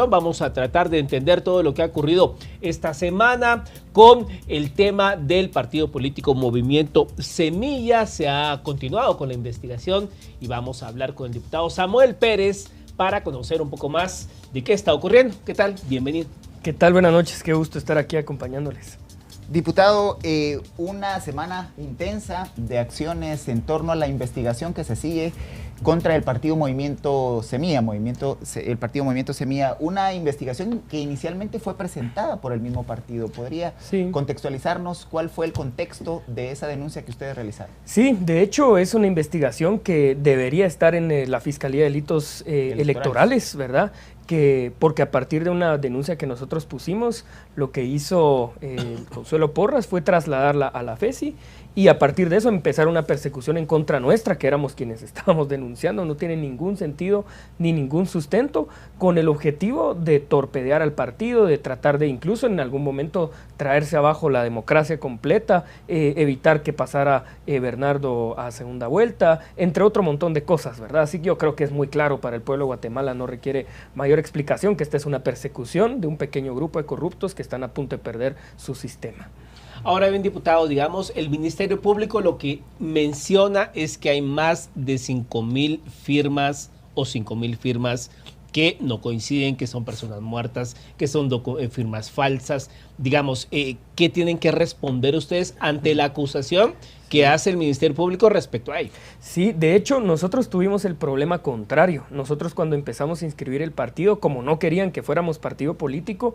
Vamos a tratar de entender todo lo que ha ocurrido esta semana con el tema del partido político Movimiento Semilla. Se ha continuado con la investigación y vamos a hablar con el diputado Samuel Pérez para conocer un poco más de qué está ocurriendo. ¿Qué tal? Bienvenido. ¿Qué tal? Buenas noches, qué gusto estar aquí acompañándoles. Diputado, una semana intensa de acciones en torno a la investigación que se sigue contra el partido Movimiento Semilla, el partido Movimiento Semilla, una investigación que inicialmente fue presentada por el mismo partido. ¿Podría contextualizarnos cuál fue el contexto de esa denuncia que ustedes realizaron? Sí, de hecho es una investigación que debería estar en la Fiscalía de Delitos Electorales, ¿verdad? Porque a partir de una denuncia que nosotros pusimos, lo que hizo Consuelo Porras fue trasladarla a la FESI y a partir de eso empezar una persecución en contra nuestra, que éramos quienes estábamos denunciando. No tiene ningún sentido ni ningún sustento, con el objetivo de torpedear al partido, de tratar de incluso en algún momento traerse abajo la democracia completa, evitar que pasara Bernardo a segunda vuelta, entre otro montón de cosas, ¿verdad? Así que yo creo que es muy claro para el pueblo de Guatemala, no requiere mayor explicación que esta es una persecución de un pequeño grupo de corruptos que están a punto de perder su sistema. Ahora bien, diputado, digamos, el Ministerio Público lo que menciona es que hay más de 5,000 firmas o 5,000 firmas que no coinciden, que son personas muertas, que son firmas falsas. Digamos, ¿qué tienen que responder ustedes ante la acusación que hace el Ministerio Público respecto a ello? Sí, de hecho nosotros tuvimos el problema contrario. Nosotros cuando empezamos a inscribir el partido, como no querían que fuéramos partido político,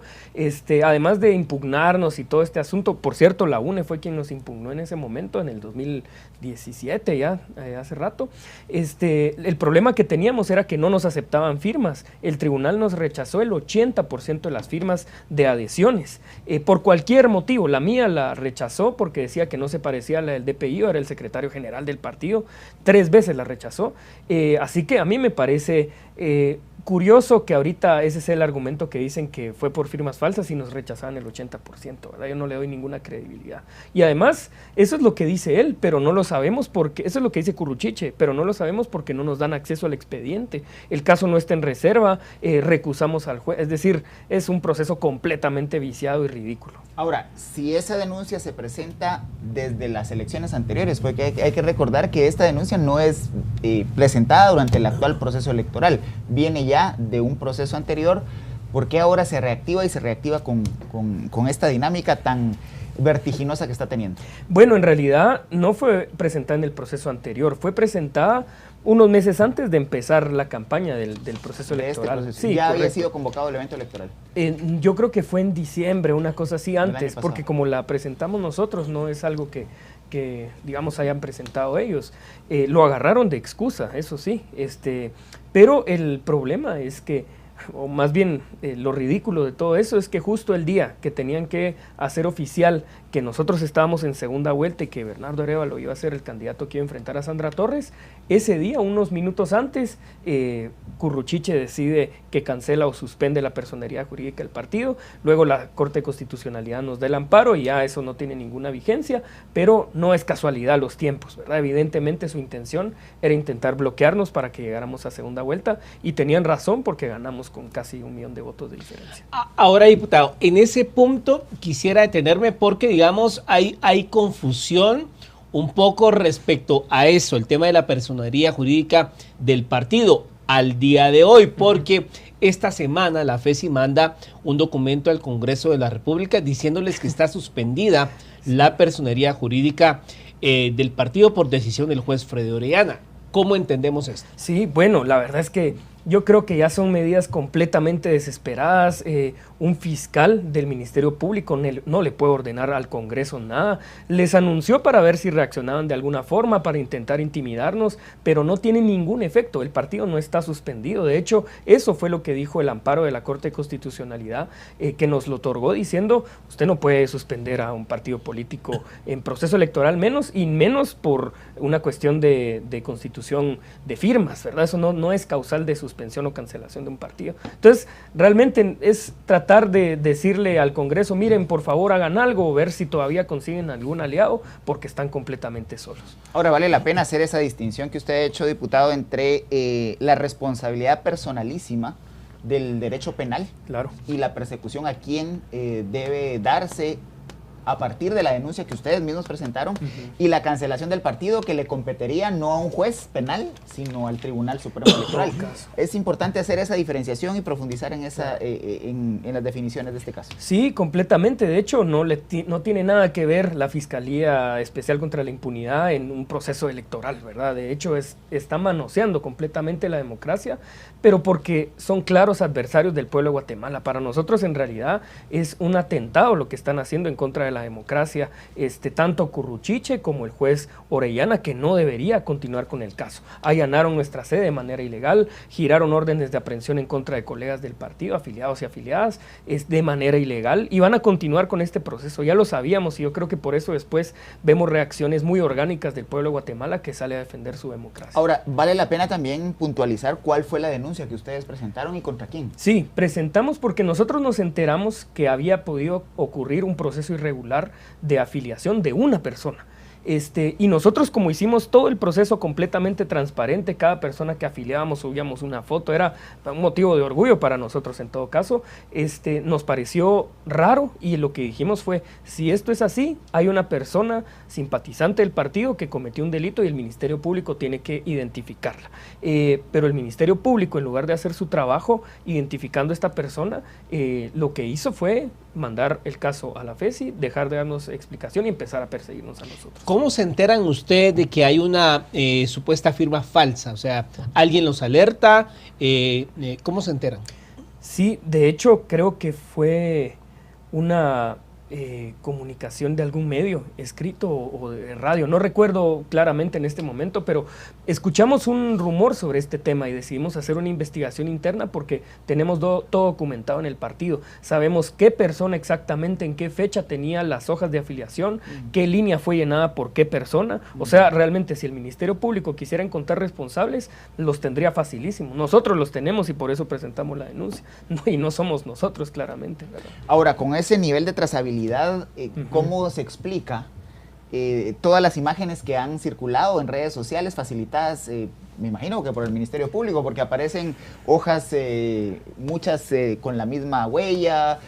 además de impugnarnos y todo este asunto, por cierto, la UNE fue quien nos impugnó en ese momento, en el 2017 ya, hace rato, el problema que teníamos era que no nos aceptaban firmas. El tribunal nos rechazó el 80% de las firmas de adhesiones, por cualquier motivo. La mía la rechazó porque decía que no se parecía a la del DPI, era el secretario general del partido, 3 veces la rechazó, así que a mí me parece curioso que ahorita ese sea el argumento que dicen que fue por firmas falsas y nos rechazaban el 80%, ¿verdad? Yo no le doy ninguna credibilidad. Y además, eso es lo que dice él, pero no lo sabemos porque, eso es lo que dice Curruchiche, pero no lo sabemos porque no nos dan acceso al expediente. El caso no está en reserva, recusamos al juez, es decir, es un proceso completamente viciado y ridículo. Ahora, si esa denuncia se presenta desde las elecciones anteriores, porque hay que recordar que esta denuncia no es presentada durante el actual proceso electoral, viene ya de un proceso anterior. ¿Por qué ahora se reactiva y se reactiva con esta dinámica tan vertiginosa que está teniendo? Bueno, en realidad no fue presentada en el proceso anterior, fue presentada unos meses antes de empezar la campaña del proceso electoral. Sí, ya había sido convocado el evento electoral. Yo creo que fue en diciembre, una cosa así antes, porque como la presentamos nosotros, no es algo que digamos hayan presentado ellos. Lo agarraron de excusa, eso sí, pero el problema es que, o más bien lo ridículo de todo eso es que justo el día que tenían que hacer oficial que nosotros estábamos en segunda vuelta y que Bernardo Arévalo iba a ser el candidato que iba a enfrentar a Sandra Torres, ese día, unos minutos antes, Curruchiche decide que cancela o suspende la personería jurídica del partido. Luego la Corte de Constitucionalidad nos da el amparo y ya eso no tiene ninguna vigencia, pero no es casualidad los tiempos, ¿verdad? Evidentemente su intención era intentar bloquearnos para que llegáramos a segunda vuelta y tenían razón porque ganamos con casi 1 millón de votos de diferencia. Ahora, diputado, en ese punto quisiera detenerme porque, digamos, hay confusión un poco respecto a eso, el tema de la personería jurídica del partido al día de hoy, porque esta semana la FESI manda un documento al Congreso de la República diciéndoles que está suspendida la personería jurídica del partido por decisión del juez Freddy Orellana. ¿Cómo entendemos esto? Sí, bueno, la verdad es que yo creo que ya son medidas completamente desesperadas. Un fiscal del Ministerio Público no le puede ordenar al Congreso nada. Les anunció para ver si reaccionaban de alguna forma, para intentar intimidarnos, pero no tiene ningún efecto. El partido no está suspendido. De hecho, eso fue lo que dijo el amparo de la Corte de Constitucionalidad, que nos lo otorgó diciendo, usted no puede suspender a un partido político en proceso electoral, menos por una cuestión de constitución de firmas, ¿verdad? Eso no es causal de suspensión o cancelación de un partido. Entonces, realmente es tratar de decirle al Congreso, miren, por favor hagan algo, o ver si todavía consiguen algún aliado, porque están completamente solos. Ahora, vale la pena hacer esa distinción que usted ha hecho, diputado, entre la responsabilidad personalísima del derecho penal, claro, y la persecución a quién debe darse a partir de la denuncia que ustedes mismos presentaron, y la cancelación del partido, que le competiría no a un juez penal, sino al Tribunal Supremo Electoral. Es importante hacer esa diferenciación y profundizar en las definiciones de este caso. Sí, completamente. De hecho, no tiene nada que ver la Fiscalía Especial contra la Impunidad en un proceso electoral, ¿verdad? De hecho, está manoseando completamente la democracia, pero porque son claros adversarios del pueblo de Guatemala. Para nosotros, en realidad, es un atentado lo que están haciendo en contra de la democracia, tanto Curruchiche como el juez Orellana, que no debería continuar con el caso. Allanaron nuestra sede de manera ilegal, giraron órdenes de aprehensión en contra de colegas del partido, afiliados y afiliadas, de manera ilegal, y van a continuar con este proceso. Ya lo sabíamos, y yo creo que por eso después vemos reacciones muy orgánicas del pueblo de Guatemala que sale a defender su democracia. Ahora, vale la pena también puntualizar cuál fue la denuncia que ustedes presentaron y contra quién. Sí, presentamos porque nosotros nos enteramos que había podido ocurrir un proceso irregular de afiliación de una persona. Y nosotros, como hicimos todo el proceso completamente transparente, cada persona que afiliábamos subíamos una foto, era un motivo de orgullo para nosotros en todo caso, nos pareció raro, y lo que dijimos fue, si esto es así, hay una persona simpatizante del partido que cometió un delito y el Ministerio Público tiene que identificarla. Pero el Ministerio Público, en lugar de hacer su trabajo identificando a esta persona, lo que hizo fue mandar el caso a la FESI, dejar de darnos explicación y empezar a perseguirnos a nosotros. ¿Cómo se enteran ustedes de que hay una supuesta firma falsa? O sea, ¿alguien los alerta? ¿Cómo se enteran? Sí, de hecho creo que fue una comunicación de algún medio, escrito o de radio, no recuerdo claramente en este momento, pero escuchamos un rumor sobre este tema y decidimos hacer una investigación interna porque tenemos todo documentado en el partido. Sabemos qué persona exactamente, en qué fecha tenía las hojas de afiliación, qué línea fue llenada por qué persona. O sea, realmente si el Ministerio Público quisiera encontrar responsables, los tendría facilísimo. Nosotros los tenemos y por eso presentamos la denuncia. Y no somos nosotros, claramente, ¿verdad? Ahora, con ese nivel de trazabilidad, ¿cómo se explica todas las imágenes que han circulado en redes sociales facilitadas, me imagino que por el Ministerio Público, porque aparecen hojas, muchas con la misma huella,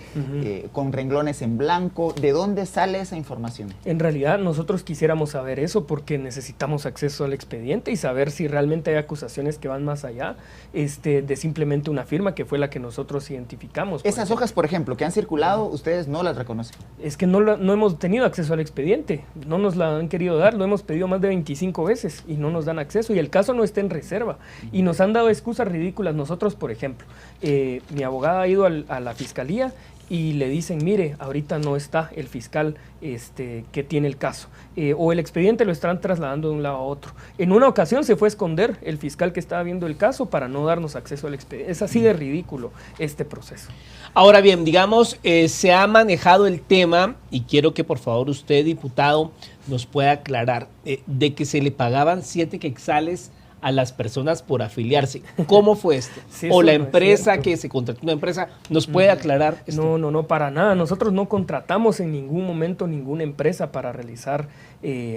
con renglones en blanco? ¿De dónde sale esa información? En realidad nosotros quisiéramos saber eso porque necesitamos acceso al expediente y saber si realmente hay acusaciones que van más allá de simplemente una firma que fue la que nosotros identificamos. Esas hojas, por ejemplo, que han circulado, ustedes no las reconocen. Es que no hemos tenido acceso al expediente, no nos la han querido dar, lo hemos pedido más de 25 veces y no nos dan acceso, y el caso no está en reserva, y nos han dado excusas ridículas. Nosotros, por ejemplo, mi abogada ha ido a la fiscalía y le dicen, mire, ahorita no está el fiscal que tiene el caso, o el expediente lo están trasladando de un lado a otro. En una ocasión se fue a esconder el fiscal que estaba viendo el caso para no darnos acceso al expediente. Es así de ridículo este proceso. Ahora bien, digamos, se ha manejado el tema, y quiero que por favor usted, diputado, nos pueda aclarar, de que se le pagaban 7 quetzales a las personas por afiliarse. ¿Cómo fue esto? Sí, o la no empresa que se contrató, una empresa, ¿nos puede aclarar esto? No, para nada. Nosotros no contratamos en ningún momento ninguna empresa para realizar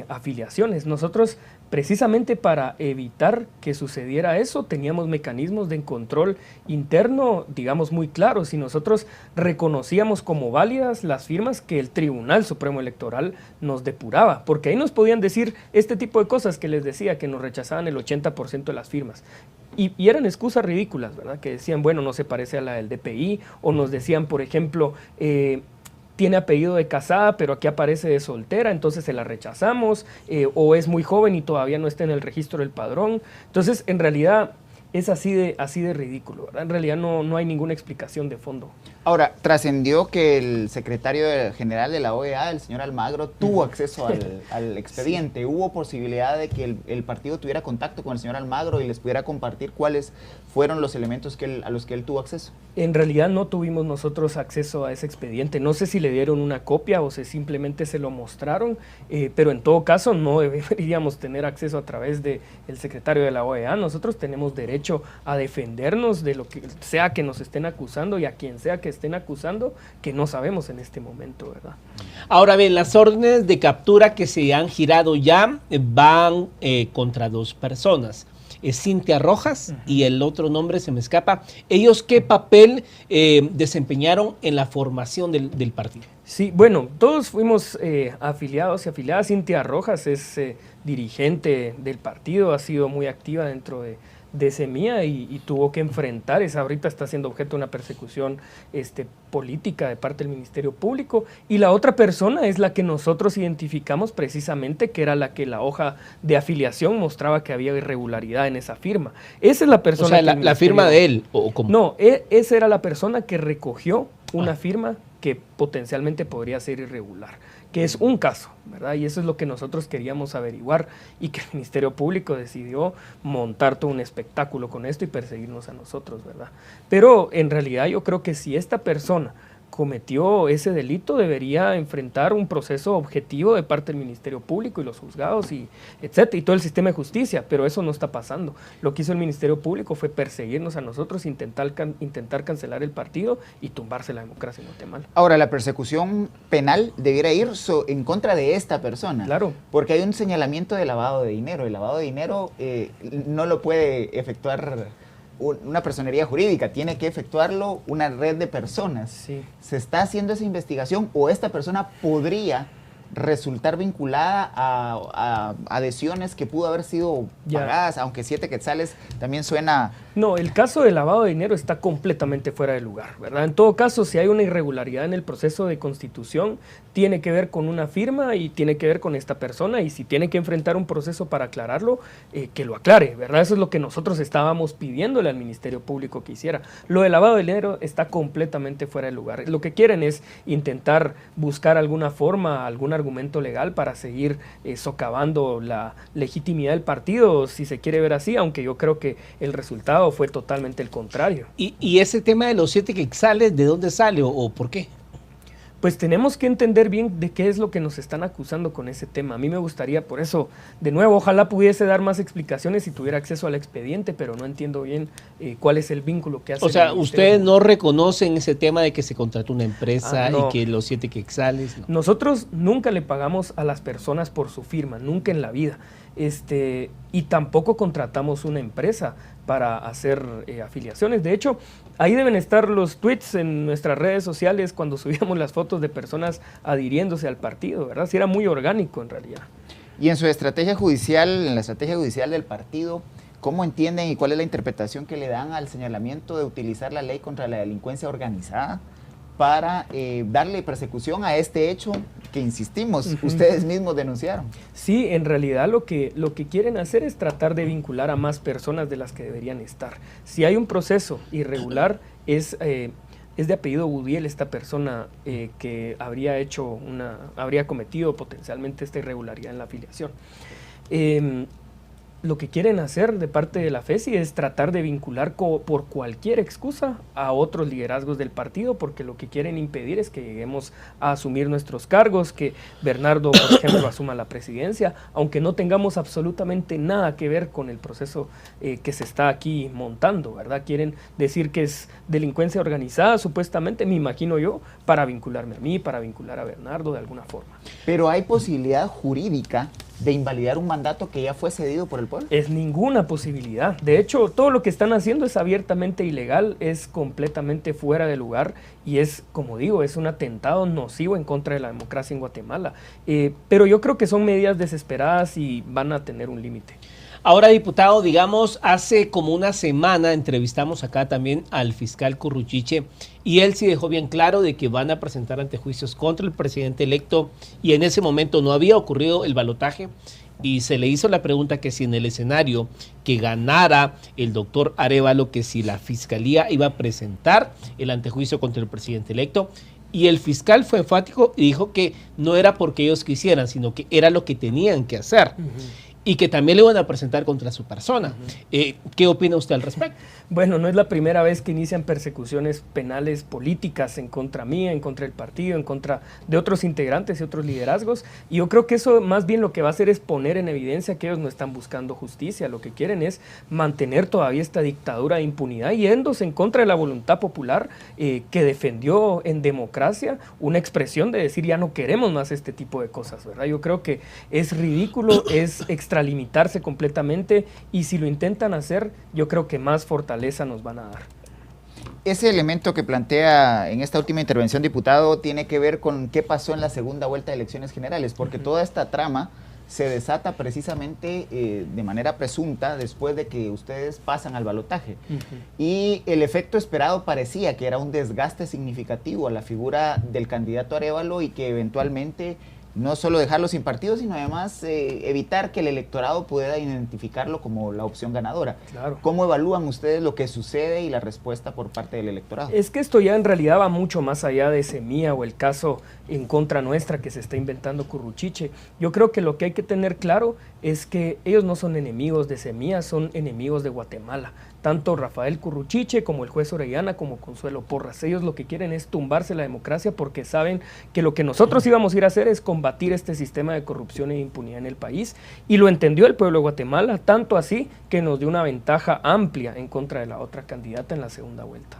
afiliaciones. Nosotros, precisamente para evitar que sucediera eso, teníamos mecanismos de control interno, digamos, muy claros, y nosotros reconocíamos como válidas las firmas que el Tribunal Supremo Electoral nos depuraba, porque ahí nos podían decir este tipo de cosas que les decía, que nos rechazaban el 80% de las firmas. Y eran excusas ridículas, ¿verdad? Que decían, bueno, no se parece a la del DPI, o nos decían, por ejemplo, tiene apellido de casada, pero aquí aparece de soltera, entonces se la rechazamos, o es muy joven y todavía no está en el registro del padrón. Entonces, en realidad, es así de ridículo, ¿verdad? En realidad no hay ninguna explicación de fondo. Ahora, trascendió que el secretario general de la OEA, el señor Almagro, tuvo acceso al expediente. Sí. ¿Hubo posibilidad de que el partido tuviera contacto con el señor Almagro y les pudiera compartir cuáles fueron los elementos a los que él tuvo acceso? En realidad no tuvimos nosotros acceso a ese expediente. No sé si le dieron una copia o si simplemente se lo mostraron, pero en todo caso no deberíamos tener acceso a través del secretario de la OEA. Nosotros tenemos derecho a defendernos de lo que sea que nos estén acusando y a quien sea que estén acusando, que no sabemos en este momento, ¿verdad? Ahora bien, las órdenes de captura que se han girado ya van contra 2 personas. es Cintia Rojas y el otro nombre se me escapa. ¿Ellos qué papel desempeñaron en la formación del partido? Sí, bueno, todos fuimos afiliados y afiliadas. Cintia Rojas es dirigente del partido, ha sido muy activa dentro de Semilla y tuvo que enfrentar ahorita está siendo objeto de una persecución política de parte del Ministerio Público, y la otra persona es la que nosotros identificamos precisamente, que era la que la hoja de afiliación mostraba que había irregularidad en esa firma. Esa es la persona. O sea, la firma de él, ¿o cómo? No, esa era la persona que recogió una firma que potencialmente podría ser irregular, que es un caso, ¿verdad? Y eso es lo que nosotros queríamos averiguar, y que el Ministerio Público decidió montar todo un espectáculo con esto y perseguirnos a nosotros, ¿verdad? Pero en realidad yo creo que si esta persona cometió ese delito, debería enfrentar un proceso objetivo de parte del Ministerio Público y los juzgados y etcétera, y todo el sistema de justicia, pero eso no está pasando. Lo que hizo el Ministerio Público fue perseguirnos a nosotros, intentar cancelar el partido y tumbarse la democracia en Guatemala. Ahora, la persecución penal debiera ir en contra de esta persona. Claro. Porque hay un señalamiento de lavado de dinero. El lavado de dinero no lo puede efectuar una personería jurídica, tiene que efectuarlo una red de personas. Sí. ¿Se está haciendo esa investigación o esta persona podría resultar vinculada a adhesiones que pudo haber sido pagadas, aunque 7 quetzales también suena... No, el caso de lavado de dinero está completamente fuera de lugar, ¿verdad? En todo caso, si hay una irregularidad en el proceso de constitución, tiene que ver con una firma y tiene que ver con esta persona, y si tiene que enfrentar un proceso para aclararlo, que lo aclare, ¿verdad? Eso es lo que nosotros estábamos pidiéndole al Ministerio Público que hiciera. Lo de lavado de dinero está completamente fuera de lugar. Lo que quieren es intentar buscar alguna forma, algún argumento legal para seguir socavando la legitimidad del partido, si se quiere ver así, aunque yo creo que el resultado fue totalmente el contrario. ¿Y ese tema de los 7 quetzales, de dónde sale o por qué? Pues tenemos que entender bien de qué es lo que nos están acusando con ese tema. A mí me gustaría, por eso, de nuevo, ojalá pudiese dar más explicaciones si tuviera acceso al expediente, pero no entiendo bien cuál es el vínculo que hace. O sea, ustedes no reconocen ese tema de que se contrató una empresa no. y que los 7 quetzales... No. Nosotros nunca le pagamos a las personas por su firma, nunca en la vida. Y tampoco contratamos una empresa para hacer afiliaciones. De hecho, ahí deben estar los tweets en nuestras redes sociales cuando subíamos las fotos de personas adhiriéndose al partido, ¿verdad? Sí, era muy orgánico en realidad. Y en su estrategia judicial, en la estrategia judicial del partido, ¿cómo entienden y cuál es la interpretación que le dan al señalamiento de utilizar la ley contra la delincuencia organizada para darle persecución a este hecho que, insistimos, ustedes mismos denunciaron? Sí, en realidad lo que quieren hacer es tratar de vincular a más personas de las que deberían estar. Si hay un proceso irregular, es de apellido Gudiel esta persona que habría cometido potencialmente esta irregularidad en la afiliación. Lo que quieren hacer de parte de la FESI es tratar de vincular por cualquier excusa a otros liderazgos del partido, porque lo que quieren impedir es que lleguemos a asumir nuestros cargos, que Bernardo, por ejemplo, asuma la presidencia, aunque no tengamos absolutamente nada que ver con el proceso que se está aquí montando, ¿verdad? Quieren decir que es delincuencia organizada, supuestamente, me imagino yo, para vincularme a mí, para vincular a Bernardo de alguna forma. Pero hay posibilidad jurídica de invalidar un mandato que ya fue cedido por el pueblo. Es ninguna posibilidad. De hecho, todo lo que están haciendo es abiertamente ilegal, es completamente fuera de lugar y es, como digo, es un atentado nocivo en contra de la democracia en Guatemala. Pero yo creo que son medidas desesperadas y van a tener un límite. Ahora, diputado, digamos, hace como una semana entrevistamos acá también al fiscal Curruchiche y él sí dejó bien claro de que van a presentar antejuicios contra el presidente electo y en ese momento no había ocurrido el balotaje y se le hizo la pregunta que si en el escenario que ganara el doctor Arévalo, que si la fiscalía iba a presentar el antejuicio contra el presidente electo. Y el fiscal fue enfático y dijo que no era porque ellos quisieran, sino que era lo que tenían que hacer. Y que también le van a presentar contra su persona. ¿Qué opina usted al respecto? Bueno, no es la primera vez que inician persecuciones penales políticas en contra mía, en contra del partido, en contra de otros integrantes y otros liderazgos. Y yo creo que eso más bien lo que va a hacer es poner en evidencia que ellos no están buscando justicia. Lo que quieren es mantener todavía esta dictadura de impunidad, yéndose en contra de la voluntad popular que defendió en democracia una expresión de decir ya no queremos más este tipo de cosas, ¿verdad? Yo creo que es ridículo, es extraordinario extralimitarse completamente, y si lo intentan hacer, yo creo que más fortaleza nos van a dar. Ese elemento que plantea en esta última intervención, diputado, tiene que ver con qué pasó en la segunda vuelta de elecciones generales, porque toda esta trama se desata precisamente de manera presunta después de que ustedes pasan al balotaje. Y el efecto esperado parecía que era un desgaste significativo a la figura del candidato Arévalo y que eventualmente no solo dejarlo sin partido, sino además evitar que el electorado pudiera identificarlo como la opción ganadora. Claro. ¿Cómo evalúan ustedes lo que sucede y la respuesta por parte del electorado? Es que esto ya en realidad va mucho más allá de Semilla o el caso en contra nuestra que se está inventando Curruchiche. Yo creo que lo que hay que tener claro es que ellos no son enemigos de Semilla, son enemigos de Guatemala. Tanto Rafael Curruchiche como el juez Orellana como Consuelo Porras. Ellos lo que quieren es tumbarse la democracia porque saben que lo que nosotros íbamos a ir a hacer es combatir este sistema de corrupción e impunidad en el país, y lo entendió el pueblo de Guatemala, tanto así que nos dio una ventaja amplia en contra de la otra candidata en la segunda vuelta.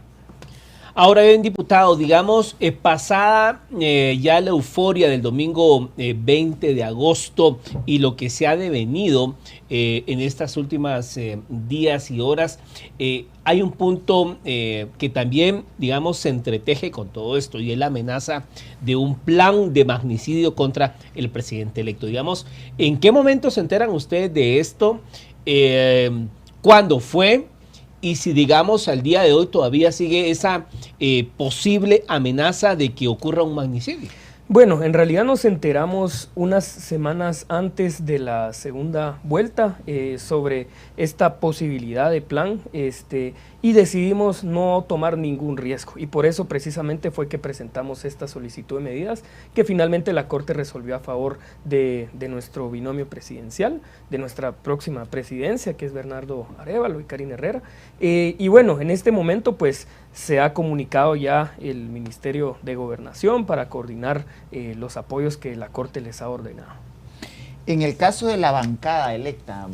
Ahora bien, diputado, digamos, pasada ya la euforia del domingo 20 de agosto y lo que se ha devenido en estas últimas días y horas, hay un punto que también, digamos, se entreteje con todo esto, y es la amenaza de un plan de magnicidio contra el presidente electo. Digamos, ¿en qué momento se enteran ustedes de esto? ¿Cuándo fue? Y si, digamos, al día de hoy todavía sigue esa posible amenaza de que ocurra un magnicidio. Bueno, en realidad nos enteramos unas semanas antes de la segunda vuelta sobre esta posibilidad de plan, y decidimos no tomar ningún riesgo, y por eso precisamente fue que presentamos esta solicitud de medidas que finalmente la Corte resolvió a favor de nuestro binomio presidencial, de nuestra próxima presidencia, que es Bernardo Arévalo y Karine Herrera. Y bueno, en este momento pues se ha comunicado ya el Ministerio de Gobernación para coordinar los apoyos que la Corte les ha ordenado. En el caso de la bancada electa,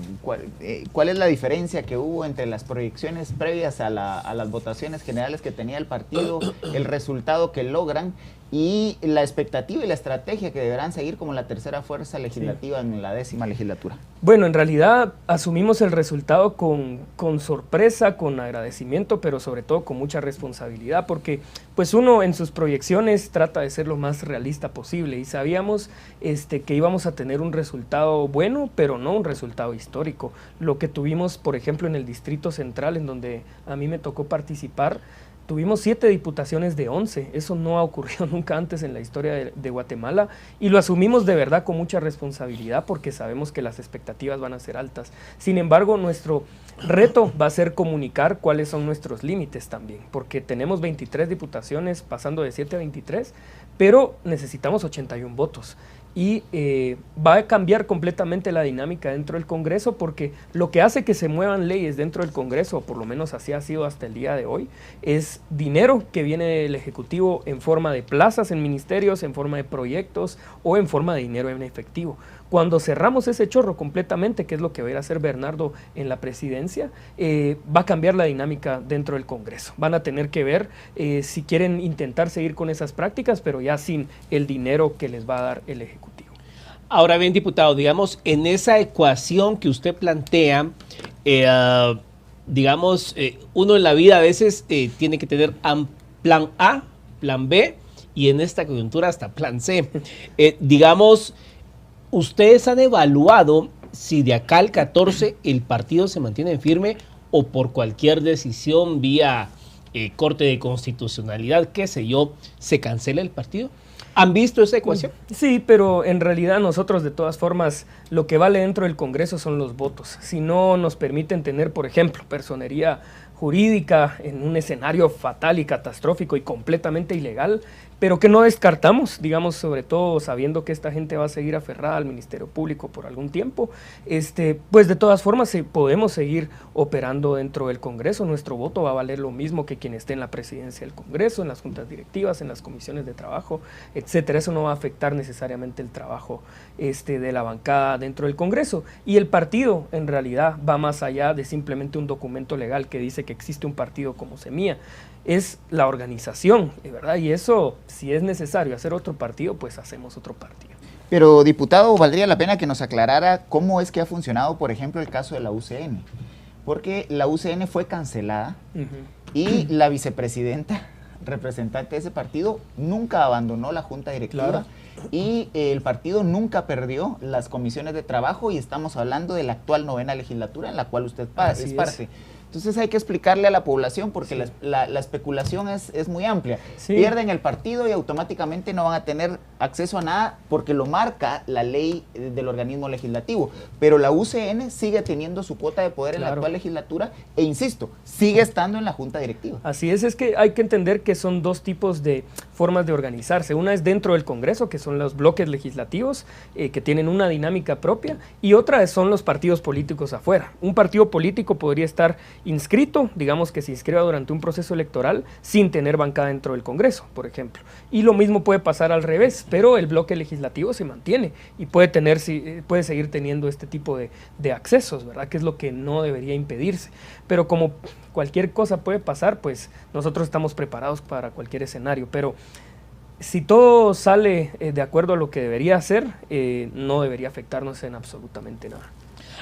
¿cuál es la diferencia que hubo entre las proyecciones previas a las votaciones generales que tenía el partido, el resultado que logran y la expectativa y la estrategia que deberán seguir como la tercera fuerza legislativa en la 10ª legislatura? Bueno, en realidad asumimos el resultado con sorpresa, con agradecimiento, pero sobre todo con mucha responsabilidad, porque pues uno en sus proyecciones trata de ser lo más realista posible, y sabíamos que íbamos a tener un resultado bueno, pero no un resultado histórico. Lo que tuvimos, por ejemplo, en el Distrito Central, en donde a mí me tocó participar, tuvimos 7 diputaciones de 11, eso no ha ocurrido nunca antes en la historia de Guatemala, y lo asumimos de verdad con mucha responsabilidad porque sabemos que las expectativas van a ser altas. Sin embargo, nuestro reto va a ser comunicar cuáles son nuestros límites también, porque tenemos 23 diputaciones pasando de 7 a 23, pero necesitamos 81 votos. Y va a cambiar completamente la dinámica dentro del Congreso, porque lo que hace que se muevan leyes dentro del Congreso, o por lo menos así ha sido hasta el día de hoy, es dinero que viene del Ejecutivo en forma de plazas en ministerios, en forma de proyectos o en forma de dinero en efectivo. Cuando cerramos ese chorro completamente, que es lo que va a ir a hacer Bernardo en la presidencia, va a cambiar la dinámica dentro del Congreso. Van a tener que ver si quieren intentar seguir con esas prácticas, pero ya sin el dinero que les va a dar el Ejecutivo. Ahora bien, diputado, digamos, en esa ecuación que usted plantea, digamos, uno en la vida a veces tiene que tener plan A, plan B, y en esta coyuntura hasta plan C. Digamos, ¿ustedes han evaluado si de acá al 14 el partido se mantiene firme o por cualquier decisión vía Corte de Constitucionalidad, qué sé yo, se cancela el partido? ¿Han visto esa ecuación? Sí, pero en realidad nosotros de todas formas lo que vale dentro del Congreso son los votos. Si no nos permiten tener, por ejemplo, personería jurídica en un escenario fatal y catastrófico y completamente ilegal, pero que no descartamos, digamos, sobre todo sabiendo que esta gente va a seguir aferrada al Ministerio Público por algún tiempo, pues de todas formas podemos seguir operando dentro del Congreso. Nuestro voto va a valer lo mismo que quien esté en la presidencia del Congreso, en las juntas directivas, en las comisiones de trabajo, etcétera. Eso no va a afectar necesariamente el trabajo de la bancada dentro del Congreso. Y el partido en realidad va más allá de simplemente un documento legal que dice que existe un partido como Semilla. Es la organización, ¿verdad? Y eso, si es necesario hacer otro partido, pues hacemos otro partido. Pero, diputado, valdría la pena que nos aclarara cómo es que ha funcionado, por ejemplo, el caso de la UCN. Porque la UCN fue cancelada y la vicepresidenta, representante de ese partido, nunca abandonó la junta directiva. Claro. Y el partido nunca perdió las comisiones de trabajo, y estamos hablando de la actual 9ª legislatura en la cual usted es parte. Entonces hay que explicarle a la población, porque la especulación es muy amplia. Pierden el partido y automáticamente no van a tener acceso a nada, porque lo marca la ley del organismo legislativo. Pero la UCN sigue teniendo su cuota de poder en la actual legislatura e, insisto, sigue estando en la junta directiva. Así es que hay que entender que son dos tipos de formas de organizarse. Una es dentro del Congreso, que son los bloques legislativos, que tienen una dinámica propia, y otra son los partidos políticos afuera. Un partido político podría estar inscrito, digamos que se inscriba durante un proceso electoral sin tener bancada dentro del Congreso, por ejemplo. Y lo mismo puede pasar al revés, pero el bloque legislativo se mantiene y puede seguir teniendo este tipo de accesos, ¿verdad? Que es lo que no debería impedirse. Pero como cualquier cosa puede pasar, pues nosotros estamos preparados para cualquier escenario. Pero si todo sale de acuerdo a lo que debería hacer, no debería afectarnos en absolutamente nada.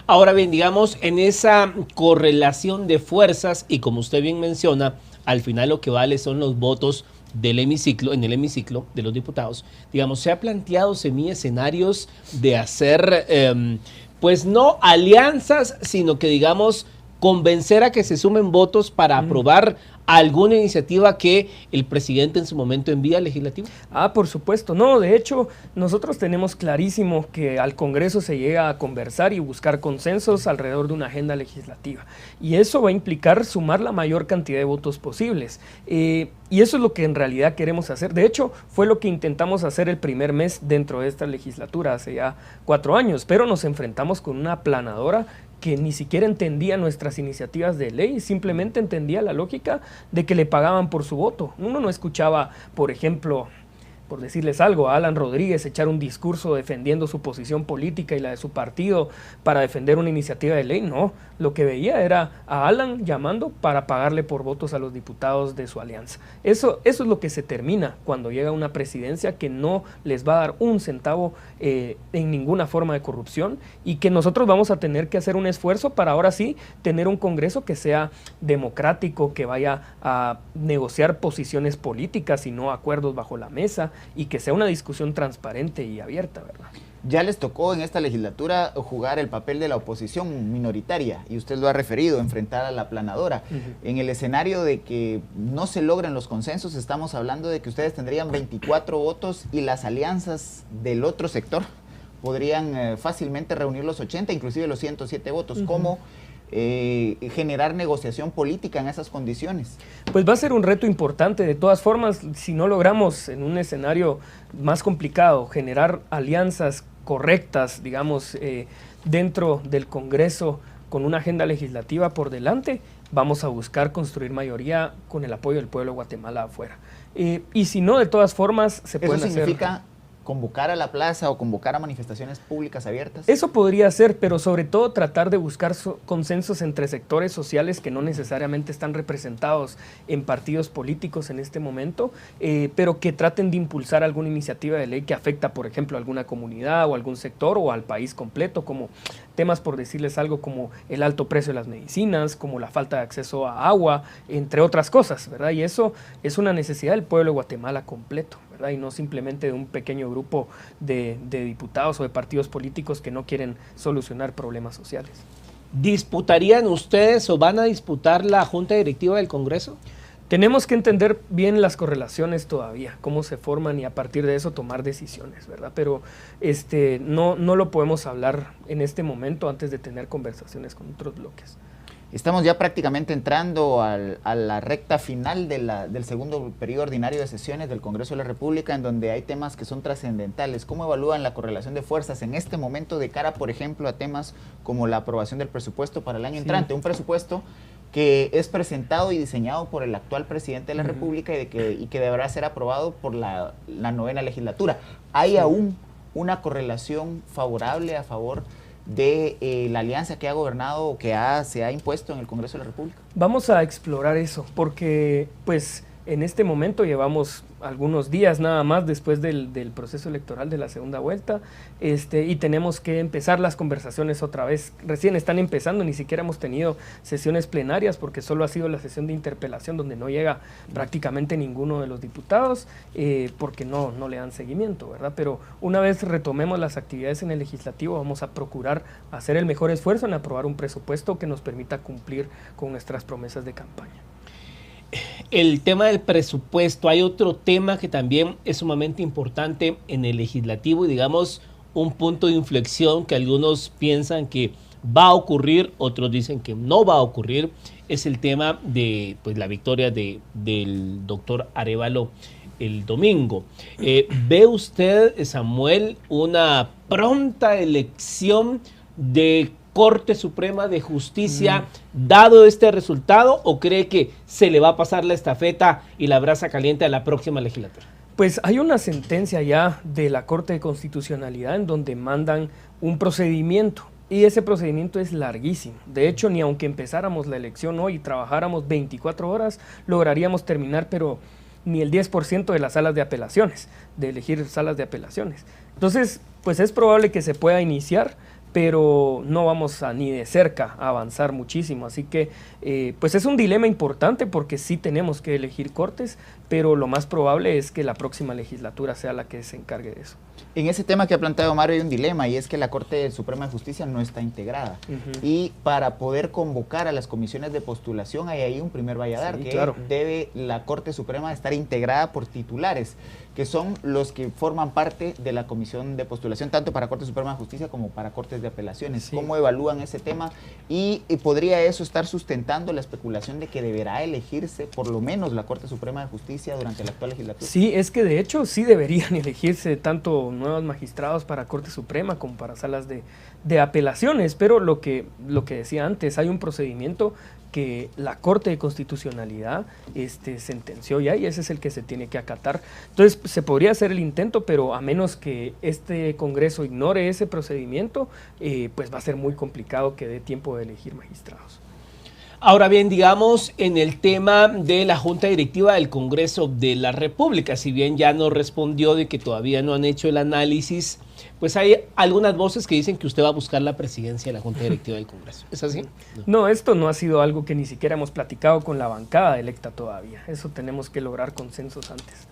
Ahora bien, digamos, en esa correlación de fuerzas, y como usted bien menciona, al final lo que vale son los votos del hemiciclo, en el hemiciclo de los diputados, digamos, se ha planteado escenarios de hacer, pues no alianzas, sino que, digamos, convencer a que se sumen votos para aprobar alguna iniciativa que el presidente en su momento envía al legislativo. Por supuesto. No, de hecho, nosotros tenemos clarísimo que al Congreso se llega a conversar y buscar consensos alrededor de una agenda legislativa. Y eso va a implicar sumar la mayor cantidad de votos posibles. Y eso es lo que en realidad queremos hacer. De hecho, fue lo que intentamos hacer el primer mes dentro de esta legislatura, hace ya 4 años, pero nos enfrentamos con una aplanadora que ni siquiera entendía nuestras iniciativas de ley, simplemente entendía la lógica de que le pagaban por su voto. Uno no escuchaba, por ejemplo, por decirles algo, a Alan Rodríguez echar un discurso defendiendo su posición política y la de su partido para defender una iniciativa de ley. No, lo que veía era a Alan llamando para pagarle por votos a los diputados de su alianza. Eso es lo que se termina cuando llega una presidencia que no les va a dar un centavo en ninguna forma de corrupción, y que nosotros vamos a tener que hacer un esfuerzo para ahora sí tener un Congreso que sea democrático, que vaya a negociar posiciones políticas y no acuerdos bajo la mesa, y que sea una discusión transparente y abierta, ¿verdad? Ya les tocó en esta legislatura jugar el papel de la oposición minoritaria, y usted lo ha referido, enfrentar a la aplanadora. En el escenario de que no se logren los consensos, estamos hablando de que ustedes tendrían 24 votos y las alianzas del otro sector podrían fácilmente reunir los 80, inclusive los 107 votos. ¿Cómo generar negociación política en esas condiciones? Pues va a ser un reto importante. De todas formas, si no logramos en un escenario más complicado generar alianzas correctas, digamos, dentro del Congreso con una agenda legislativa por delante, vamos a buscar construir mayoría con el apoyo del pueblo de Guatemala afuera. Y si no, de todas formas, se pueden hacer... ¿Eso significa convocar a la plaza o convocar a manifestaciones públicas abiertas? Eso podría ser, pero sobre todo tratar de buscar consensos entre sectores sociales que no necesariamente están representados en partidos políticos en este momento, pero que traten de impulsar alguna iniciativa de ley que afecta, por ejemplo, a alguna comunidad o algún sector o al país completo, como temas, por decirles algo, como el alto precio de las medicinas, como la falta de acceso a agua, entre otras cosas, ¿verdad? Y eso es una necesidad del pueblo de Guatemala completo, ¿verdad? Y no simplemente de un pequeño grupo de diputados o de partidos políticos que no quieren solucionar problemas sociales. ¿Disputarían ustedes o van a disputar la Junta Directiva del Congreso? Tenemos que entender bien las correlaciones todavía, cómo se forman, y a partir de eso tomar decisiones, ¿verdad? Pero no lo podemos hablar en este momento antes de tener conversaciones con otros bloques. Estamos ya prácticamente entrando a la recta final del segundo periodo ordinario de sesiones del Congreso de la República, en donde hay temas que son trascendentales. ¿Cómo evalúan la correlación de fuerzas en este momento de cara, por ejemplo, a temas como la aprobación del presupuesto para el año entrante? Un presupuesto que es presentado y diseñado por el actual presidente de la República y que deberá ser aprobado por la 9ª legislatura. ¿Hay aún una correlación favorable a favor de la alianza que ha gobernado o que se ha impuesto en el Congreso de la República? Vamos a explorar eso, porque pues En este momento llevamos algunos días nada más después del proceso electoral de la segunda vuelta, y tenemos que empezar las conversaciones otra vez. Recién están empezando, ni siquiera hemos tenido sesiones plenarias porque solo ha sido la sesión de interpelación donde no llega prácticamente ninguno de los diputados porque no le dan seguimiento, ¿verdad? Pero una vez retomemos las actividades en el legislativo, vamos a procurar hacer el mejor esfuerzo en aprobar un presupuesto que nos permita cumplir con nuestras promesas de campaña. El tema del presupuesto, hay otro tema que también es sumamente importante en el legislativo y digamos un punto de inflexión que algunos piensan que va a ocurrir, otros dicen que no va a ocurrir, es el tema de pues, la victoria del doctor Arévalo el domingo. ¿Ve usted, Samuel, una pronta elección de Corte Suprema de Justicia dado este resultado o cree que se le va a pasar la estafeta y la brasa caliente a la próxima legislatura? Pues hay una sentencia ya de la Corte de Constitucionalidad en donde mandan un procedimiento y ese procedimiento es larguísimo. De hecho, ni aunque empezáramos la elección hoy y trabajáramos 24 horas, lograríamos terminar, pero ni el 10% de las salas de apelaciones, de elegir salas de apelaciones. Entonces, pues es probable que se pueda iniciar, pero no vamos a ni de cerca a avanzar muchísimo, así que pues es un dilema importante porque sí tenemos que elegir cortes, pero lo más probable es que la próxima legislatura sea la que se encargue de eso. En ese tema que ha planteado Mario hay un dilema y es que la Corte Suprema de Justicia no está integrada y para poder convocar a las comisiones de postulación hay ahí un primer valladar, sí, que claro, debe la Corte Suprema estar integrada por titulares, que son los que forman parte de la comisión de postulación, tanto para Corte Suprema de Justicia como para Cortes de Apelaciones. Sí. ¿Cómo evalúan ese tema? Y podría eso estar sustentando la especulación de que deberá elegirse por lo menos la Corte Suprema de Justicia durante la actual legislatura. Sí, es que de hecho sí deberían elegirse tanto nuevos magistrados para Corte Suprema como para salas de apelaciones, pero lo que decía antes, hay un procedimiento que la Corte de Constitucionalidad sentenció ya y ese es el que se tiene que acatar. Entonces se podría hacer el intento, pero a menos que este Congreso ignore ese procedimiento, pues va a ser muy complicado que dé tiempo de elegir magistrados. Ahora bien, digamos, en el tema de la Junta Directiva del Congreso de la República, si bien ya nos respondió de que todavía no han hecho el análisis, pues hay algunas voces que dicen que usted va a buscar la presidencia de la Junta Directiva del Congreso. ¿Es así? No, esto no ha sido algo que ni siquiera hemos platicado con la bancada electa todavía. Eso tenemos que lograr consensos antes.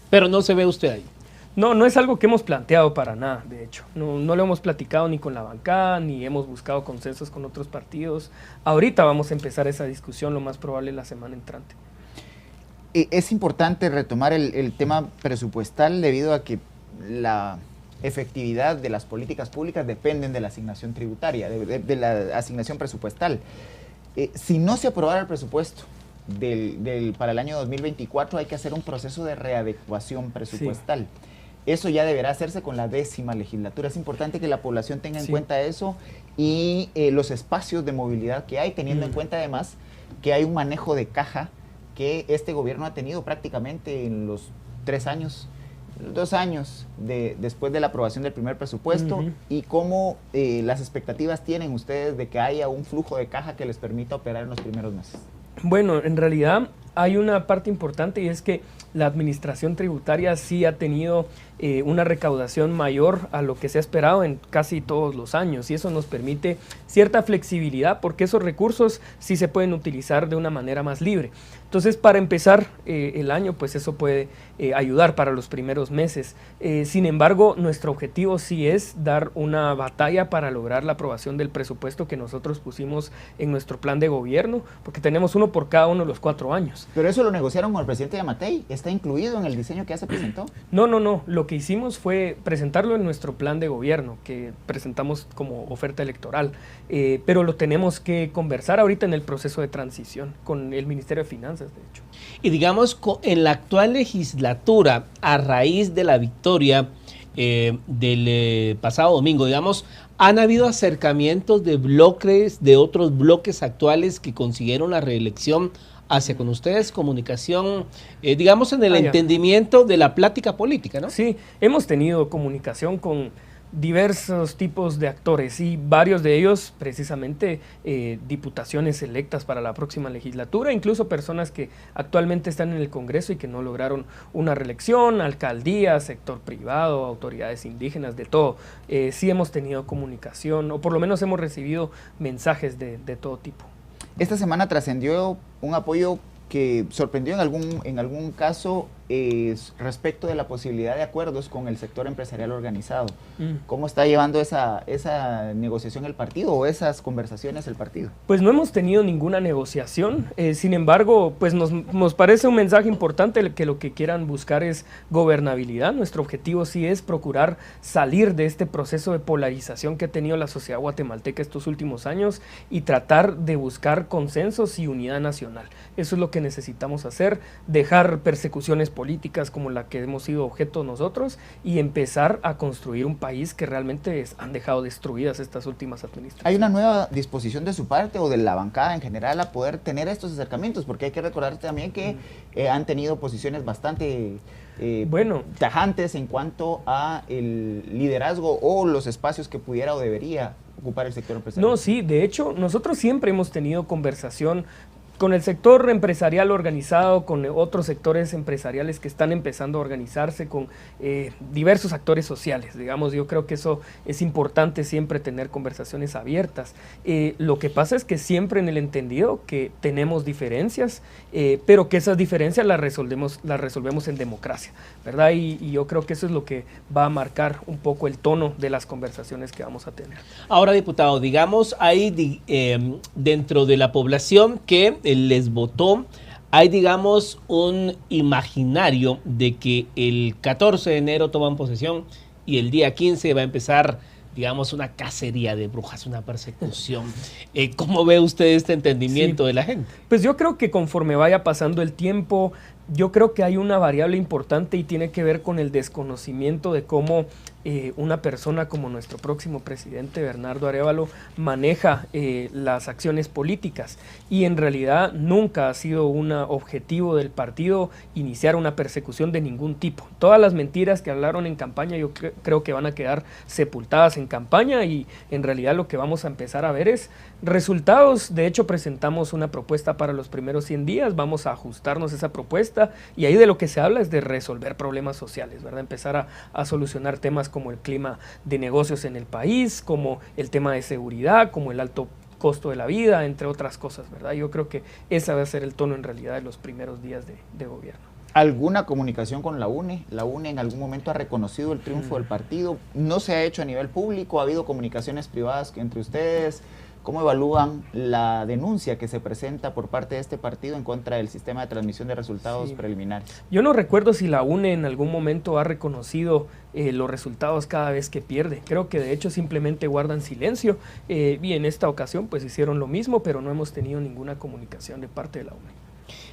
Pero no se ve usted ahí. No, no es algo que hemos planteado para nada, de hecho. No lo hemos platicado ni con la bancada, ni hemos buscado consensos con otros partidos. Ahorita vamos a empezar esa discusión, lo más probable la semana entrante. Es importante retomar el tema presupuestal debido a que la efectividad de las políticas públicas dependen de la asignación tributaria, de la asignación presupuestal. Si no se aprobara el presupuesto para el año 2024, hay que hacer un proceso de readecuación presupuestal. Sí. Eso ya deberá hacerse con la 10ª legislatura. Es importante que la población tenga en cuenta eso y los espacios de movilidad que hay, teniendo en cuenta además que hay un manejo de caja que este gobierno ha tenido prácticamente en los 2 años después de la aprobación del primer presupuesto y cómo las expectativas tienen ustedes de que haya un flujo de caja que les permita operar en los primeros meses. Bueno, en realidad hay una parte importante y es que la administración tributaria sí ha tenido una recaudación mayor a lo que se ha esperado en casi todos los años y eso nos permite cierta flexibilidad porque esos recursos sí se pueden utilizar de una manera más libre. Entonces, para empezar el año, pues eso puede ayudar para los primeros meses. Sin embargo, nuestro objetivo sí es dar una batalla para lograr la aprobación del presupuesto que nosotros pusimos en nuestro plan de gobierno, porque tenemos uno por cada uno de los 4 años. Pero eso lo negociaron con el presidente Yamatei, ¿está incluido en el diseño que ya se presentó? No, lo que hicimos fue presentarlo en nuestro plan de gobierno, que presentamos como oferta electoral, pero lo tenemos que conversar ahorita en el proceso de transición con el Ministerio de Finanzas, de hecho. Y digamos, en la actual legislatura, a raíz de la victoria del pasado domingo, digamos, ¿han habido acercamientos de bloques, de otros bloques actuales que consiguieron la reelección hacia con ustedes? Comunicación, digamos, en el entendimiento de la plática política, ¿no? Sí, hemos tenido comunicación con diversos tipos de actores y varios de ellos precisamente diputaciones electas para la próxima legislatura, incluso personas que actualmente están en el Congreso y que no lograron una reelección, alcaldías, sector privado, autoridades indígenas, de todo. Sí hemos tenido comunicación, o por lo menos hemos recibido mensajes de todo tipo. Esta semana trascendió un apoyo que sorprendió en algún caso respecto de la posibilidad de acuerdos con el sector empresarial organizado. ¿Cómo está llevando esa negociación el partido o esas conversaciones el partido? Pues no hemos tenido ninguna negociación, sin embargo, pues nos parece un mensaje importante que lo que quieran buscar es gobernabilidad. Nuestro objetivo sí es procurar salir de este proceso de polarización que ha tenido la sociedad guatemalteca estos últimos años y tratar de buscar consensos y unidad nacional. Eso es lo que necesitamos hacer, dejar persecuciones políticas como la que hemos sido objeto nosotros y empezar a construir un país que realmente han dejado destruidas estas últimas administraciones. ¿Hay una nueva disposición de su parte o de la bancada en general a poder tener estos acercamientos? Porque hay que recordar también que han tenido posiciones bastante tajantes en cuanto a el liderazgo o los espacios que pudiera o debería ocupar el sector empresarial. No, sí, de hecho, nosotros siempre hemos tenido conversación con el sector empresarial organizado, con otros sectores empresariales que están empezando a organizarse, con diversos actores sociales, digamos. Yo creo que eso es importante, siempre tener conversaciones abiertas. Lo que pasa es que siempre en el entendido que tenemos diferencias, pero que esas diferencias las resolvemos en democracia, ¿verdad? Y yo creo que eso es lo que va a marcar un poco el tono de las conversaciones que vamos a tener. Ahora, diputado, digamos, hay dentro de la población que les votó, hay, digamos, un imaginario de que el 14 de enero toman posesión y el día 15 va a empezar, digamos, una cacería de brujas, una persecución. ¿Cómo ve usted este entendimiento de la gente? Pues yo creo que conforme vaya pasando el tiempo, yo creo que hay una variable importante y tiene que ver con el desconocimiento de cómo una persona como nuestro próximo presidente, Bernardo Arévalo, maneja las acciones políticas, y en realidad nunca ha sido un objetivo del partido iniciar una persecución de ningún tipo. Todas las mentiras que hablaron en campaña yo creo que van a quedar sepultadas en campaña, y en realidad lo que vamos a empezar a ver es resultados. De hecho, presentamos una propuesta para los primeros 100 días, vamos a ajustarnos a esa propuesta, y ahí de lo que se habla es de resolver problemas sociales, ¿verdad? Empezar a solucionar temas como el clima de negocios en el país, como el tema de seguridad, como el alto costo de la vida, entre otras cosas, ¿verdad? Yo creo que ese va a ser el tono en realidad de los primeros días de gobierno. ¿Alguna comunicación con la UNE? ¿La UNE en algún momento ha reconocido el triunfo del partido? ¿No se ha hecho a nivel público? ¿Ha habido comunicaciones privadas entre ustedes? ¿Cómo evalúan la denuncia que se presenta por parte de este partido en contra del sistema de transmisión de resultados preliminares? Yo no recuerdo si la UNE en algún momento ha reconocido los resultados cada vez que pierde. Creo que de hecho simplemente guardan silencio, y en esta ocasión pues hicieron lo mismo, pero no hemos tenido ninguna comunicación de parte de la UNE.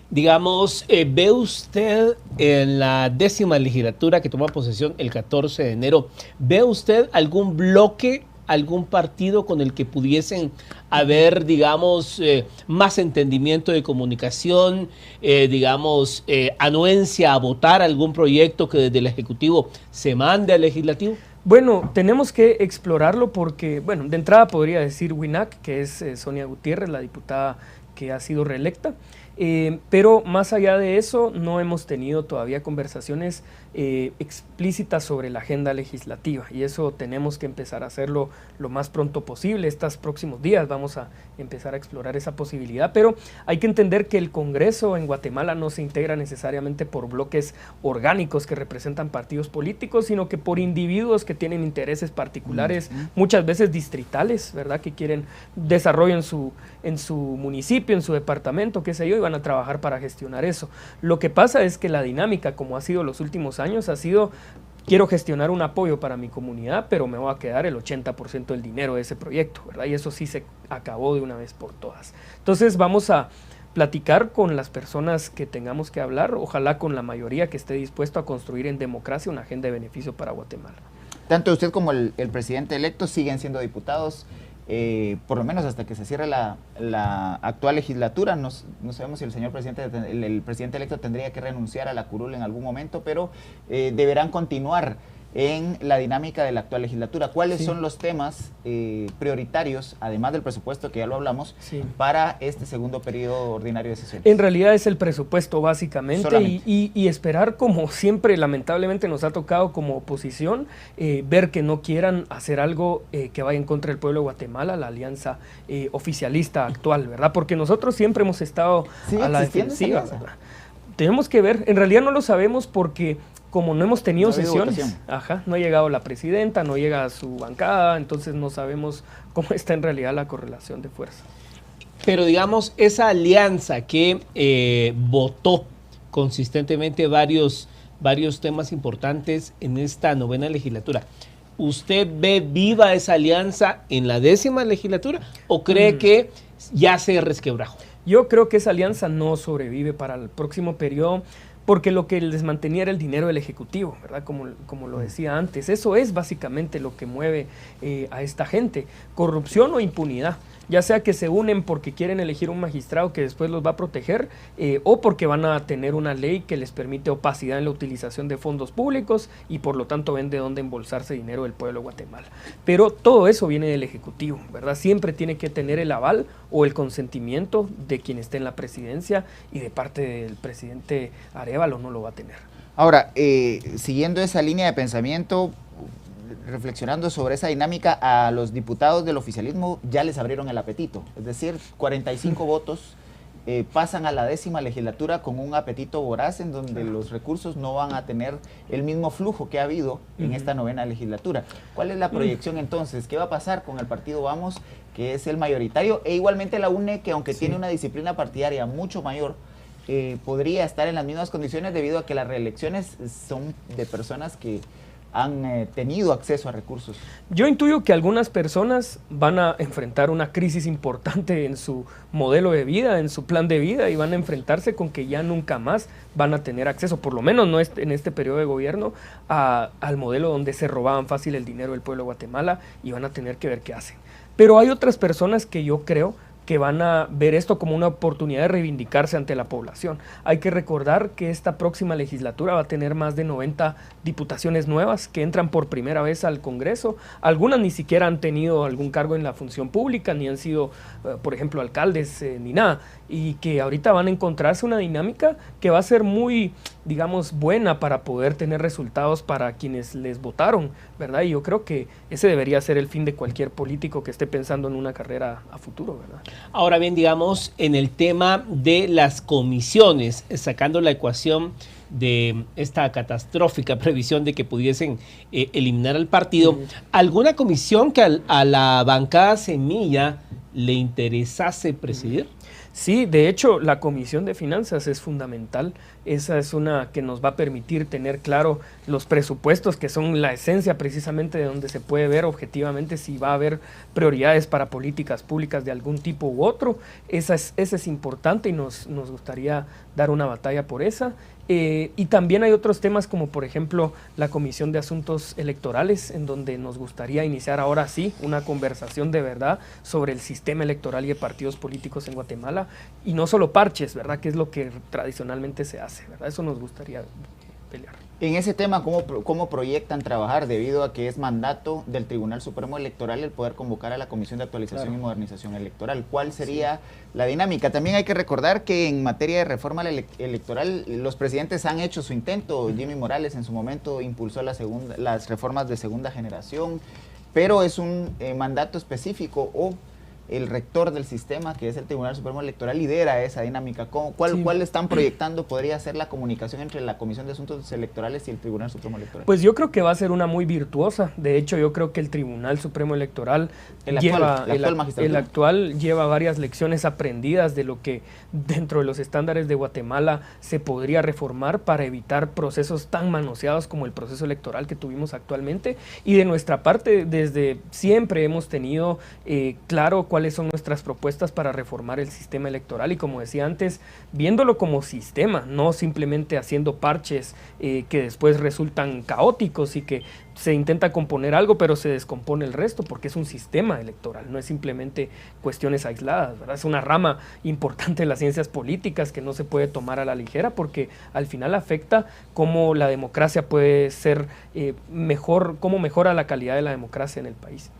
Digamos, ¿ve usted en la 10ª legislatura que toma posesión el 14 de enero, ve usted algún bloque, algún partido con el que pudiesen haber, digamos, más entendimiento de comunicación, digamos, anuencia a votar algún proyecto que desde el Ejecutivo se mande al Legislativo? Bueno, tenemos que explorarlo porque, bueno, de entrada podría decir WINAC, que es Sonia Gutiérrez, la diputada que ha sido reelecta. Pero más allá de eso, no hemos tenido todavía conversaciones explícitas sobre la agenda legislativa, y eso tenemos que empezar a hacerlo lo más pronto posible. Estos próximos días vamos a empezar a explorar esa posibilidad, pero hay que entender que el Congreso en Guatemala no se integra necesariamente por bloques orgánicos que representan partidos políticos, sino que por individuos que tienen intereses particulares, muchas veces distritales, ¿verdad? Que quieren desarrollo en su municipio, en su departamento, qué sé yo, y van a trabajar para gestionar eso. Lo que pasa es que la dinámica, como ha sido los últimos años, ha sido: quiero gestionar un apoyo para mi comunidad, pero me voy a quedar el 80% del dinero de ese proyecto, ¿verdad? Y eso sí se acabó de una vez por todas. Entonces vamos a platicar con las personas que tengamos que hablar, ojalá con la mayoría que esté dispuesto a construir en democracia una agenda de beneficio para Guatemala. Tanto usted como el presidente electo siguen siendo diputados, por lo menos hasta que se cierre la actual legislatura. No sabemos si el presidente electo tendría que renunciar a la curul en algún momento, pero deberán continuar en la dinámica de la actual legislatura. ¿Cuáles son los temas prioritarios, además del presupuesto que ya lo hablamos, para este segundo periodo ordinario de sesiones? En realidad es el presupuesto básicamente y esperar, como siempre lamentablemente nos ha tocado como oposición, ver que no quieran hacer algo que vaya en contra del pueblo de Guatemala, la alianza oficialista actual, ¿verdad? Porque nosotros siempre hemos estado a la defensiva, ¿verdad? Tenemos que ver, en realidad no lo sabemos porque como no hemos tenido sesiones, no ha llegado la presidenta, no llega a su bancada, entonces no sabemos cómo está en realidad la correlación de fuerza. Pero digamos, esa alianza que votó consistentemente varios temas importantes en esta novena legislatura, ¿usted ve viva esa alianza en la 10ª legislatura o cree que ya se resquebrajó? Yo creo que esa alianza no sobrevive para el próximo periodo, porque lo que les mantenía era el dinero del Ejecutivo, ¿verdad? Como lo decía antes, eso es básicamente lo que mueve a esta gente, corrupción o impunidad, ya sea que se unen porque quieren elegir un magistrado que después los va a proteger o porque van a tener una ley que les permite opacidad en la utilización de fondos públicos y por lo tanto ven de dónde embolsarse dinero del pueblo de Guatemala. Pero todo eso viene del Ejecutivo, ¿verdad? Siempre tiene que tener el aval o el consentimiento de quien esté en la presidencia y de parte del presidente Arévalo no lo va a tener. Ahora, siguiendo esa línea de pensamiento, reflexionando sobre esa dinámica, a los diputados del oficialismo ya les abrieron el apetito, es decir, 45 votos pasan a la 10ª legislatura con un apetito voraz en donde los recursos no van a tener el mismo flujo que ha habido en esta 9ª legislatura. ¿Cuál es la proyección entonces? ¿Qué va a pasar con el partido Vamos, que es el mayoritario, e igualmente la UNE, que aunque tiene una disciplina partidaria mucho mayor, podría estar en las mismas condiciones debido a que las reelecciones son de personas que han tenido acceso a recursos? Yo intuyo que algunas personas van a enfrentar una crisis importante en su modelo de vida, en su plan de vida, y van a enfrentarse con que ya nunca más van a tener acceso, por lo menos no en este periodo de gobierno, al modelo donde se robaban fácil el dinero del pueblo de Guatemala, y van a tener que ver qué hacen. Pero hay otras personas que yo creo que van a ver esto como una oportunidad de reivindicarse ante la población. Hay que recordar que esta próxima legislatura va a tener más de 90 diputaciones nuevas que entran por primera vez al Congreso. Algunas ni siquiera han tenido algún cargo en la función pública, ni han sido, por ejemplo, alcaldes, ni nada. Y que ahorita van a encontrarse una dinámica que va a ser muy, digamos, buena para poder tener resultados para quienes les votaron, ¿verdad? Y yo creo que ese debería ser el fin de cualquier político que esté pensando en una carrera a futuro, ¿verdad? Ahora bien, digamos, en el tema de las comisiones, sacando la ecuación de esta catastrófica previsión de que pudiesen eliminar al partido, ¿alguna comisión que a la bancada Semilla le interesase presidir? Sí, de hecho, la Comisión de Finanzas es fundamental. Esa es una que nos va a permitir tener claro los presupuestos, que son la esencia precisamente de donde se puede ver objetivamente si va a haber prioridades para políticas públicas de algún tipo u otro. Esa es importante y nos gustaría dar una batalla por esa. Y también hay otros temas como por ejemplo la Comisión de Asuntos Electorales, en donde nos gustaría iniciar ahora sí una conversación de verdad sobre el sistema electoral y de partidos políticos en Guatemala, y no solo parches, ¿verdad? Que es lo que tradicionalmente se hace, ¿verdad? Eso nos gustaría pelear. En ese tema, ¿cómo proyectan trabajar debido a que es mandato del Tribunal Supremo Electoral el poder convocar a la Comisión de Actualización y Modernización Electoral? ¿Cuál sería la dinámica? También hay que recordar que en materia de reforma electoral los presidentes han hecho su intento. Jimmy Morales en su momento impulsó las reformas de segunda generación, pero es un mandato específico, o el rector del sistema, que es el Tribunal Supremo Electoral, lidera esa dinámica. ¿Cuál están proyectando podría ser la comunicación entre la Comisión de Asuntos Electorales y el Tribunal Supremo Electoral? Pues yo creo que va a ser una muy virtuosa. De hecho, yo creo que el Tribunal Supremo Electoral el actual lleva varias lecciones aprendidas de lo que dentro de los estándares de Guatemala se podría reformar para evitar procesos tan manoseados como el proceso electoral que tuvimos actualmente. Y de nuestra parte, desde siempre hemos tenido claro cuál cuáles son nuestras propuestas para reformar el sistema electoral y, como decía antes, viéndolo como sistema, no simplemente haciendo parches que después resultan caóticos y que se intenta componer algo pero se descompone el resto, porque es un sistema electoral, no es simplemente cuestiones aisladas, ¿verdad? Es una rama importante de las ciencias políticas que no se puede tomar a la ligera, porque al final afecta cómo la democracia puede ser mejor, cómo mejora la calidad de la democracia en el país.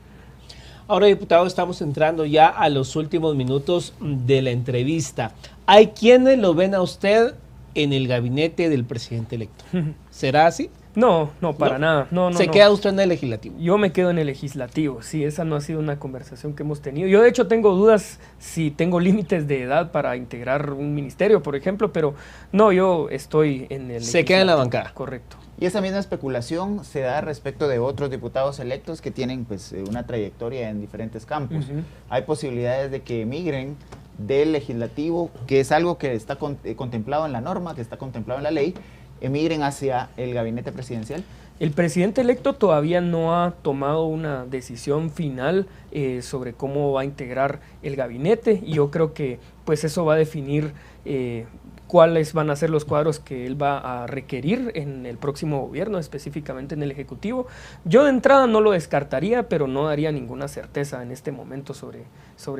Ahora, diputado, estamos entrando ya a los últimos minutos de la entrevista. ¿Hay quienes lo ven a usted en el gabinete del presidente electo? ¿Será así? No, para nada. No, ¿Se queda usted en el legislativo? Yo me quedo en el legislativo, sí, esa no ha sido una conversación que hemos tenido. Yo de hecho tengo dudas si tengo límites de edad para integrar un ministerio, por ejemplo, pero no, yo estoy en el legislativo. Se queda en la bancada. Correcto. Y esa misma especulación se da respecto de otros diputados electos que tienen pues una trayectoria en diferentes campos. Hay posibilidades de que emigren del legislativo, que es algo que está contemplado en la norma, que está contemplado en la ley, emigren hacia el gabinete presidencial. El presidente electo todavía no ha tomado una decisión final sobre cómo va a integrar el gabinete, y yo creo que pues eso va a definir cuáles van a ser los cuadros que él va a requerir en el próximo gobierno, específicamente en el Ejecutivo. Yo de entrada no lo descartaría, pero no daría ninguna certeza en este momento sobre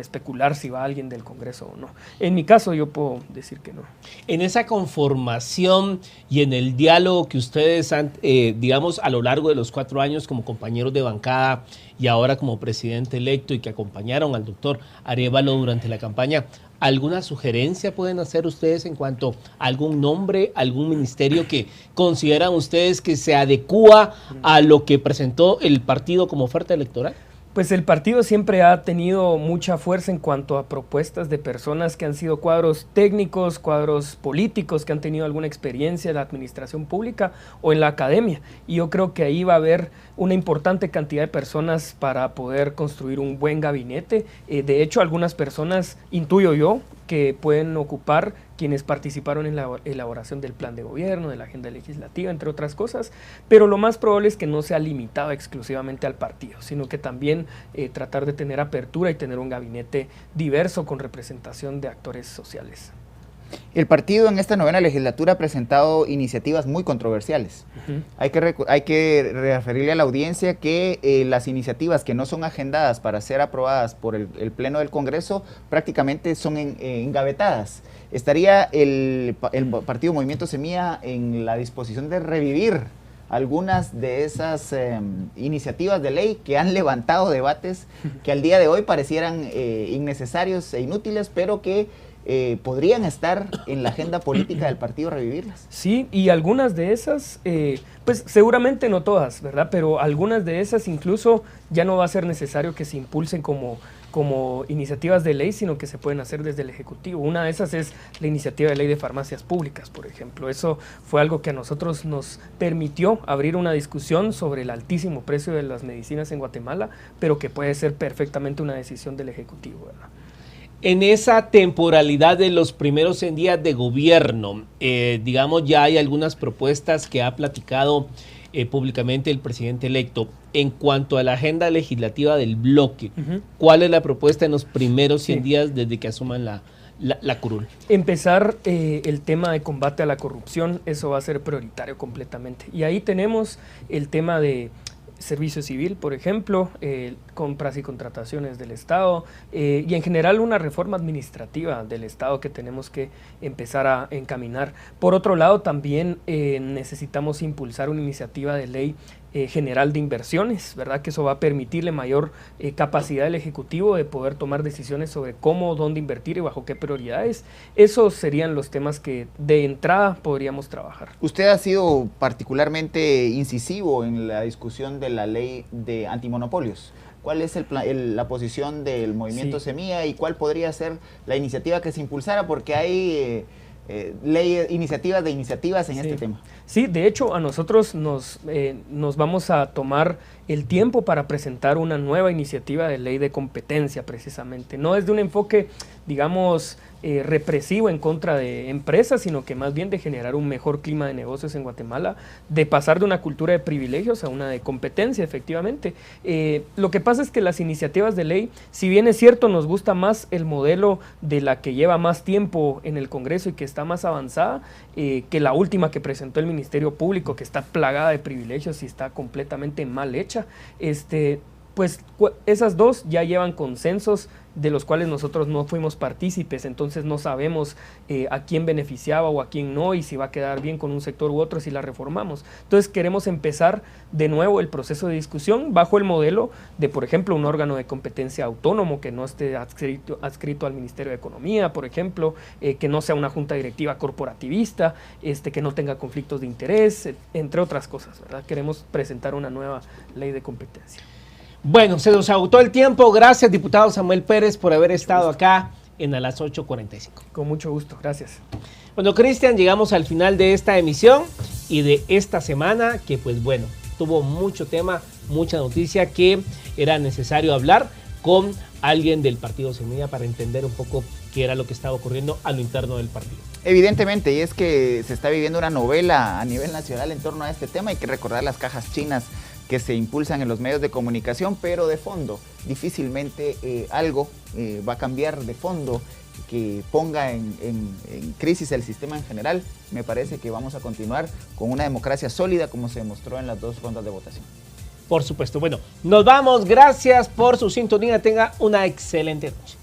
especular si va alguien del Congreso o no. En mi caso yo puedo decir que no. En esa conformación y en el diálogo que ustedes han, digamos, a lo largo de los 4 años como compañeros de bancada y ahora como presidente electo, y que acompañaron al doctor Arévalo durante la campaña, ¿alguna sugerencia pueden hacer ustedes en cuanto a algún nombre, algún ministerio que consideran ustedes que se adecúa a lo que presentó el partido como oferta electoral? Pues el partido siempre ha tenido mucha fuerza en cuanto a propuestas de personas que han sido cuadros técnicos, cuadros políticos, que han tenido alguna experiencia en la administración pública o en la academia. Y yo creo que ahí va a haber una importante cantidad de personas para poder construir un buen gabinete. De hecho, algunas personas, intuyo yo, que pueden ocupar quienes participaron en la elaboración del plan de gobierno, de la agenda legislativa, entre otras cosas, pero lo más probable es que no sea limitado exclusivamente al partido, sino que también tratar de tener apertura y tener un gabinete diverso con representación de actores sociales. El partido en esta 9ª legislatura ha presentado iniciativas muy controversiales. Hay que referirle a la audiencia que las iniciativas que no son agendadas para ser aprobadas por el Pleno del Congreso prácticamente son engavetadas. ¿Estaría el Partido Movimiento Semilla en la disposición de revivir algunas de esas iniciativas de ley que han levantado debates que al día de hoy parecieran innecesarios e inútiles, pero que podrían estar en la agenda política del partido, revivirlas? Sí, y algunas de esas, pues seguramente no todas, ¿verdad? Pero algunas de esas incluso ya no va a ser necesario que se impulsen como iniciativas de ley, sino que se pueden hacer desde el Ejecutivo. Una de esas es la iniciativa de ley de farmacias públicas, por ejemplo. Eso fue algo que a nosotros nos permitió abrir una discusión sobre el altísimo precio de las medicinas en Guatemala, pero que puede ser perfectamente una decisión del Ejecutivo, ¿verdad? En esa temporalidad de los primeros 100 días de gobierno, digamos, ya hay algunas propuestas que ha platicado públicamente el presidente electo en cuanto a la agenda legislativa del bloque. ¿Cuál es la propuesta en los primeros 100 días desde que asuman la curul? Empezar el tema de combate a la corrupción, eso va a ser prioritario completamente. Y ahí tenemos el tema de servicio civil, por ejemplo, compras y contrataciones del Estado, y en general una reforma administrativa del Estado que tenemos que empezar a encaminar. Por otro lado, también necesitamos impulsar una iniciativa de ley general de inversiones, ¿verdad? Que eso va a permitirle mayor capacidad al Ejecutivo de poder tomar decisiones sobre cómo, dónde invertir y bajo qué prioridades. Esos serían los temas que de entrada podríamos trabajar. Usted ha sido particularmente incisivo en la discusión de la ley de antimonopolios. ¿Cuál es la posición del movimiento Semilla y cuál podría ser la iniciativa que se impulsara? Porque hay iniciativas en este tema. Sí, de hecho a nosotros nos vamos a tomar el tiempo para presentar una nueva iniciativa de ley de competencia precisamente, no desde un enfoque, digamos, represivo en contra de empresas, sino que más bien de generar un mejor clima de negocios en Guatemala, de pasar de una cultura de privilegios a una de competencia, efectivamente. Lo que pasa es que las iniciativas de ley, si bien es cierto, nos gusta más el modelo de la que lleva más tiempo en el Congreso y que está más avanzada, que la última que presentó el Ministerio Público, que está plagada de privilegios y está completamente mal hecha, pues esas dos ya llevan consensos de los cuales nosotros no fuimos partícipes, entonces no sabemos a quién beneficiaba o a quién no, y si va a quedar bien con un sector u otro si la reformamos. Entonces queremos empezar de nuevo el proceso de discusión bajo el modelo de, por ejemplo, un órgano de competencia autónomo que no esté adscrito al Ministerio de Economía, por ejemplo, que no sea una junta directiva corporativista, que no tenga conflictos de interés, entre otras cosas, ¿verdad? Queremos presentar una nueva ley de competencia. Bueno, se nos agotó el tiempo. Gracias, diputado Samuel Pérez, por haber estado acá en A las 8:45. Con mucho gusto, gracias. Bueno, Cristian, llegamos al final de esta emisión y de esta semana que, pues bueno, tuvo mucho tema, mucha noticia que era necesario hablar con alguien del Partido Semilla para entender un poco qué era lo que estaba ocurriendo a lo interno del partido. Evidentemente, y es que se está viviendo una novela a nivel nacional en torno a este tema. Hay que recordar las cajas chinas que se impulsan en los medios de comunicación, pero de fondo, difícilmente algo va a cambiar de fondo que ponga en crisis el sistema en general. Me parece que vamos a continuar con una democracia sólida como se demostró en las 2 rondas de votación. Por supuesto. Bueno, nos vamos. Gracias por su sintonía. Tenga una excelente noche.